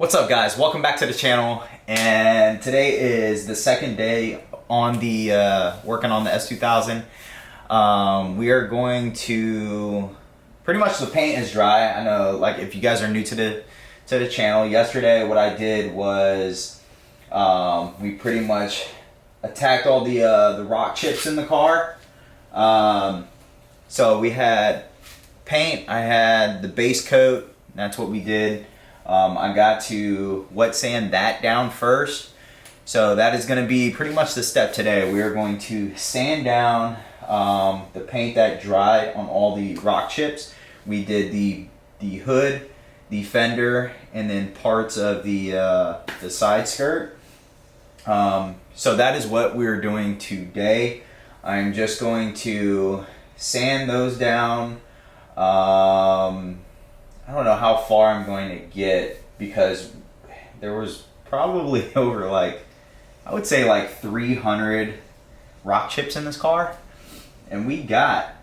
What's up, guys? Welcome back to the channel, and today is the second day on the working on the S2000. We are going to pretty much, the paint is dry. I know, like, if you guys are new to the channel, yesterday what I did was we pretty much attacked all the rock chips in the car. So we had paint, I had the base coat. That's what we did. I got to wet sand that down first. So that is going to be pretty much the step today. We are going to sand down the paint that dried on all the rock chips. We did the hood, the fender, and then parts of the side skirt. So that is what we're doing today. I'm just going to sand those down. I don't know how far I'm going to get because there was probably over, like, I would say like 300 rock chips in this car, and we got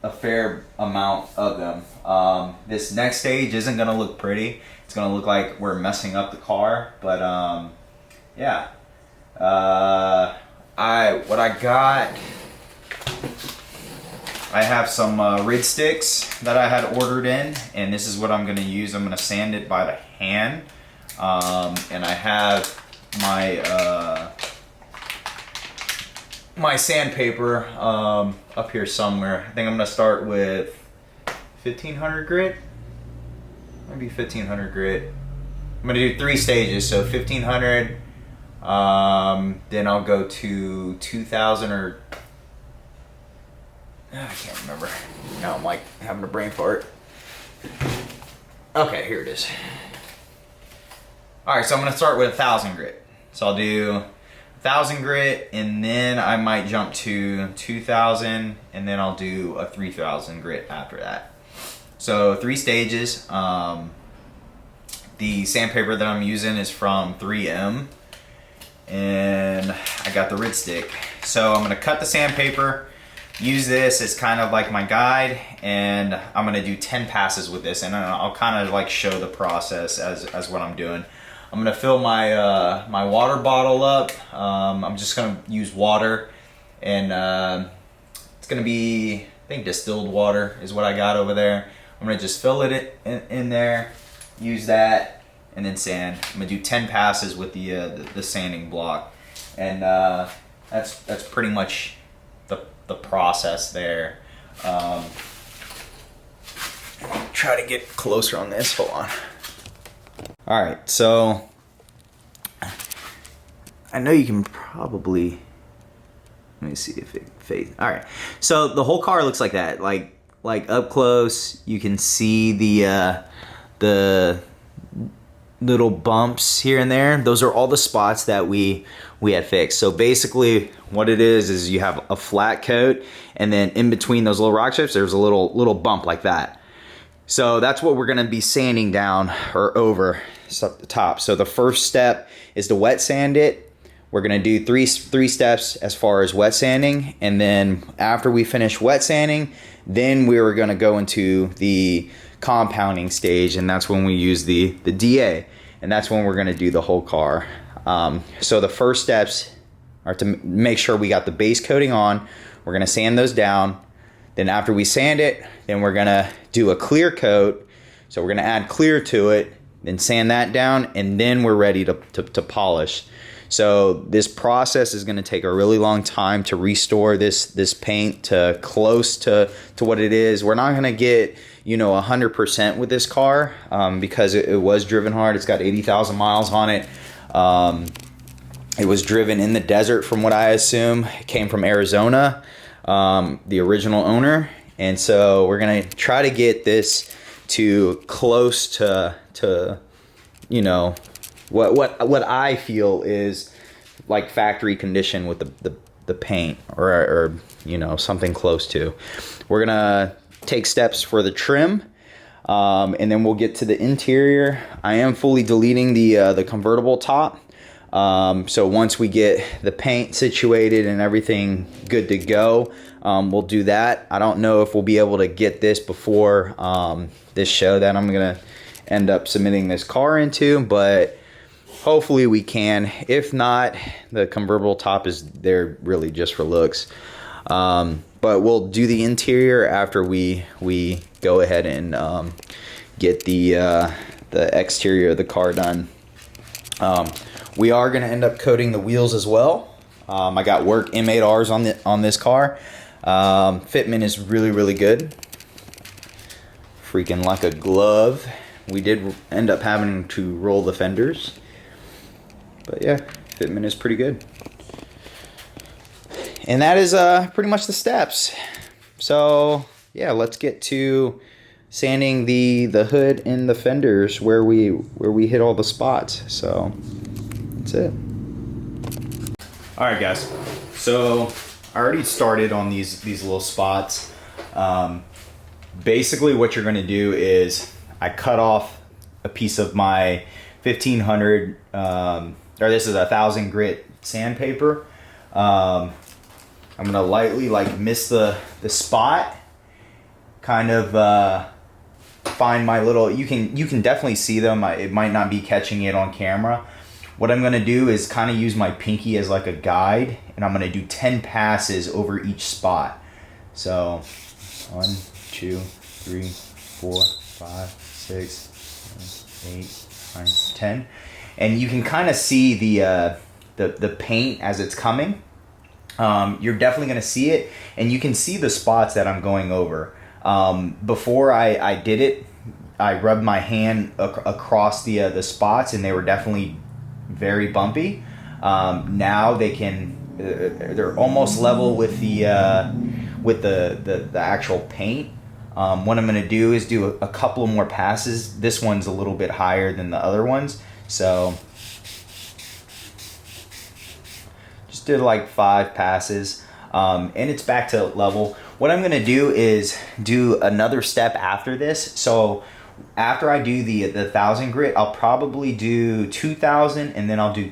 a fair amount of them. This next stage isn't going to look pretty. It's going to look like we're messing up the car, but yeah. What I got, I have some rid sticks that I had ordered in, and this is what I'm going to use. I'm going to sand it by the hand, and I have my my sandpaper up here somewhere. I think I'm going to start with 1500 grit, maybe 1500 grit. I'm going to do 3 stages, so 1500, then I'll go to 2000 or I can't remember. Now I'm like having a brain fart. Okay, here it is. Alright, so I'm going to start with 1000 grit. So I'll do 1000 grit, and then I might jump to 2000, and then I'll do a 3000 grit after that. So 3 stages. The sandpaper that I'm using is from 3M, and I got the rid stick. So I'm going to cut the sandpaper, use this as kind of like my guide, and I'm gonna do 10 passes with this, and I'll kind of like show the process as what I'm doing. I'm gonna fill my my water bottle up. I'm just gonna use water, and it's gonna be, I think, distilled water is what I got over there. I'm gonna just fill it in there, use that, and then sand. I'm gonna do 10 passes with the sanding block, and that's pretty much the process there. Try to get closer on this. Hold on. All right, so I know you can probably, let me see if it fades. All right, so the whole car looks like that. Like up close, you can see the little bumps here and there. Those are all the spots that we had fixed. So basically what it is you have a flat coat, and then in between those little rock chips there's a little bump like that. So that's what we're going to be sanding down or over at the top. So the first step is to wet sand it. We're going to do three steps as far as wet sanding, and then after we finish wet sanding, then we're going to go into the compounding stage, and that's when we use the DA, and that's when we're going to do the whole car. So the first steps are to make sure we got the base coating on. We're going to sand those down. Then after we sand it, then we're going to do a clear coat. So we're going to add clear to it, then sand that down, and then we're ready to polish. So this process is going to take a really long time to restore this paint to close to what it is. We're not going to get 100% with this car because it was driven hard. It's got 80,000 miles on it. It was driven in the desert, from what I assume. It came from Arizona, the original owner, and so we're gonna try to get this to close to what I feel is like factory condition with the paint, or something close to. We're gonna take steps for the trim, and then we'll get to the interior. I am fully deleting the convertible top. So once we get the paint situated and everything good to go, we'll do that. I don't know if we'll be able to get this before this show that I'm gonna end up submitting this car into, but hopefully we can. If not, the convertible top is there really just for looks. But we'll do the interior after we go ahead and get the exterior of the car done. We are going to end up coating the wheels as well. I got work M8Rs on this car. Fitment is really good. Freaking like a glove. We did end up having to roll the fenders, but yeah, fitment is pretty good. And that is pretty much the steps. So yeah, let's get to sanding the hood and the fenders where we hit all the spots. So that's it. All right, guys. So I already started on these little spots. Basically, what you're going to do is I cut off a piece of my 1500 or this is 1000 grit sandpaper. I'm gonna lightly like miss the spot, kind of find my little, you can definitely see them. It might not be catching it on camera. What I'm gonna do is kind of use my pinky as like a guide, and I'm gonna do 10 passes over each spot. So 1, 2, 3, 4, 5, 6, 7, 8, 9, 10, and you can kind of see the paint as it's coming. You're definitely going to see it, and you can see the spots that I'm going over. Before I did it, I rubbed my hand across the spots, and they were definitely very bumpy. Now they're almost level with the actual paint. What I'm going to do is do a couple more passes. This one's a little bit higher than the other ones, so just did like 5 passes, and it's back to level. What I'm going to do is do another step after this. So after I do the 1000 grit, I'll probably do 2000, and then I'll do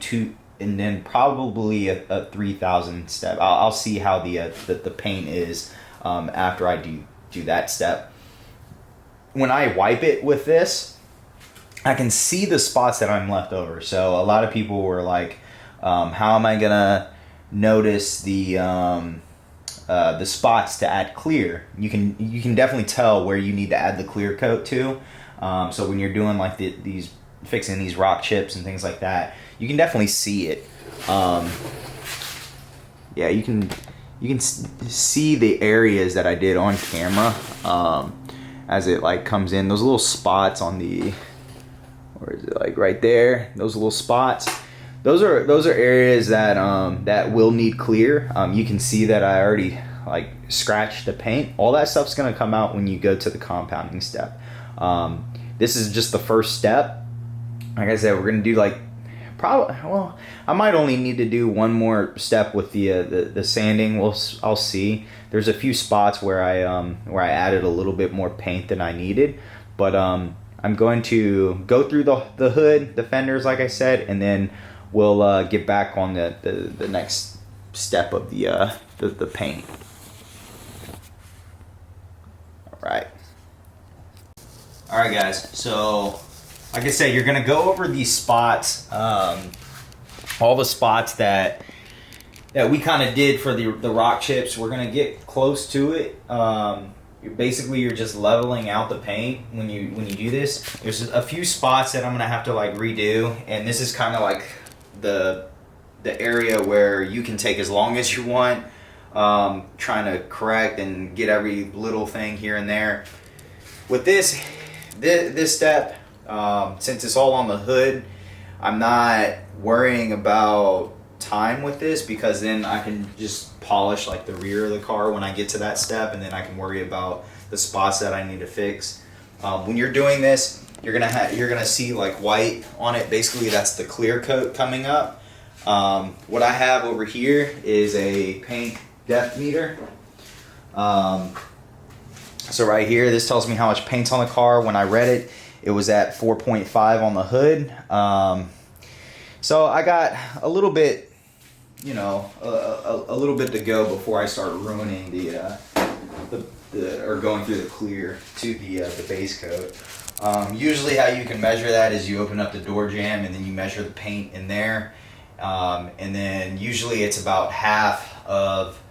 and then probably a 3000 step. I'll see how the paint is after I do that step. When I wipe it with this, I can see the spots that I'm left over. So a lot of people were like, how am I gonna notice the spots to add clear? You can definitely tell where you need to add the clear coat to. So when you're doing like these fixing these rock chips and things like that, you can definitely see it. Yeah, you can see the areas that I did on camera as it like comes in. Those little spots on the, where is it, like right there, those little spots, those are areas that that will need clear. You can see that I already like scratched the paint. All that stuff's gonna come out when you go to the compounding step. This is just the first step. Like I said, we're gonna do like well, I might only need to do one more step with the sanding. I'll see. There's a few spots where I added a little bit more paint than I needed, but I'm going to go through the hood, the fenders, like I said, and then we'll get back on the next step of the paint. All right, guys. So, like I said, you're gonna go over these spots, all the spots that we kind of did for the rock chips. We're gonna get close to it. You're just leveling out the paint when you do this. There's a few spots that I'm gonna have to like redo, and this is kind of like the area where you can take as long as you want, trying to correct and get every little thing here and there. With this step, since it's all on the hood, I'm not worrying about time with this, because then I can just polish like the rear of the car when I get to that step, and then I can worry about the spots that I need to fix. When you're doing this, you're gonna see like white on it. Basically, that's the clear coat coming up. What I have over here is a paint depth meter. So right here, this tells me how much paint's on the car. When I read it, it was at 4.5 on the hood. So I got a little bit, you know, a little bit to go before I start ruining or going through the clear to the base coat. Usually how you can measure that is you open up the door jamb and then you measure the paint in there. And then usually it's about half of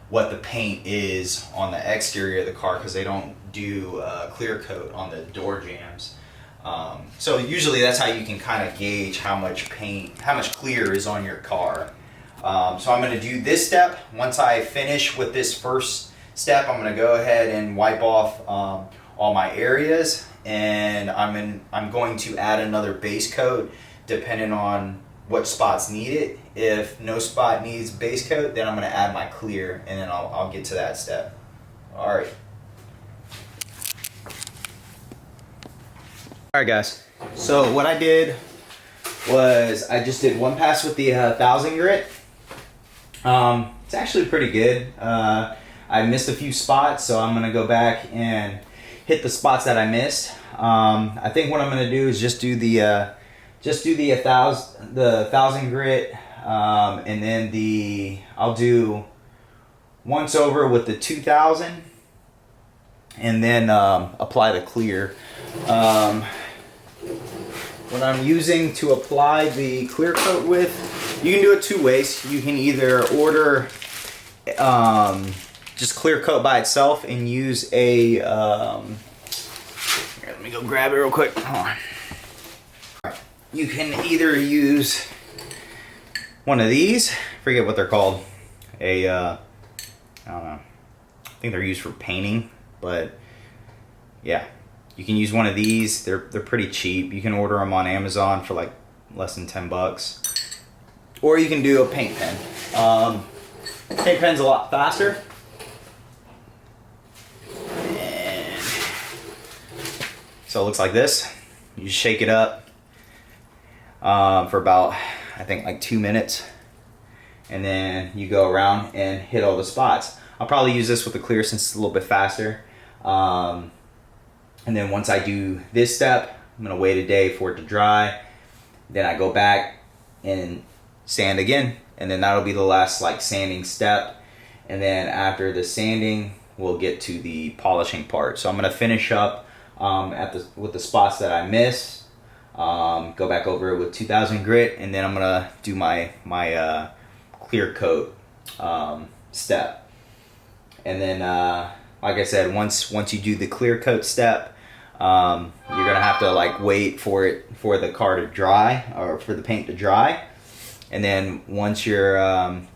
what the paint is on the exterior of the car, because they don't do clear coat on the door jambs. So usually that's how you can kind of gauge how much paint, how much clear is on your car. So I'm going to do this step. Once I finish with this first step, I'm going to go ahead and wipe off all my areas, and I'm going to add another base coat depending on what spots need it. If no spot needs base coat, then I'm going to add my clear, and then I'll get to that step. All right. All right, guys. So what I did was I just did one pass with the 1000 grit. It's actually pretty good. I missed a few spots, so I'm gonna go back and hit the spots that I missed. I think what I'm gonna do is just do the 1000 grit, and then I'll do once over with the 2000, and then apply the clear. What I'm using to apply the clear coat with, you can do it two ways. You can either order just clear coat by itself and use a here, let me go grab it real quick. Hold on. Right. You can either use one of these, forget what they're called, I don't know, I think they're used for painting, but yeah, you can use one of these. They're pretty cheap. You can order them on Amazon for like less than 10 bucks. Or you can do a paint pen. Paint pen's a lot faster. And so it looks like this. You shake it up for about, I think, like 2 minutes. And then you go around and hit all the spots. I'll probably use this with the clear since it's a little bit faster. And then once I do this step, I'm gonna wait a day for it to dry. Then I go back and sand again, and then that'll be the last like sanding step. And then after the sanding, we'll get to the polishing part. So I'm gonna finish up with the spots that I missed. Go back over it with 2000 grit, and then I'm gonna do my clear coat step. And then like I said, once you do the clear coat step, you're gonna have to like wait for the car to dry, or for the paint to dry. And then once you're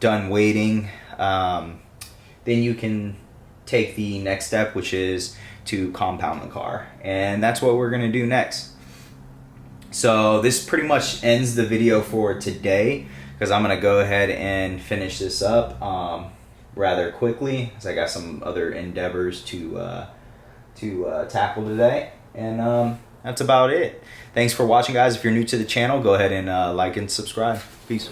done waiting, then you can take the next step, which is to compound the car. And that's what we're gonna do next. So this pretty much ends the video for today, because I'm gonna go ahead and finish this up rather quickly, because I got some other endeavors to tackle today. And that's about it. Thanks for watching, guys. If you're new to the channel, go ahead and like and subscribe. Peace.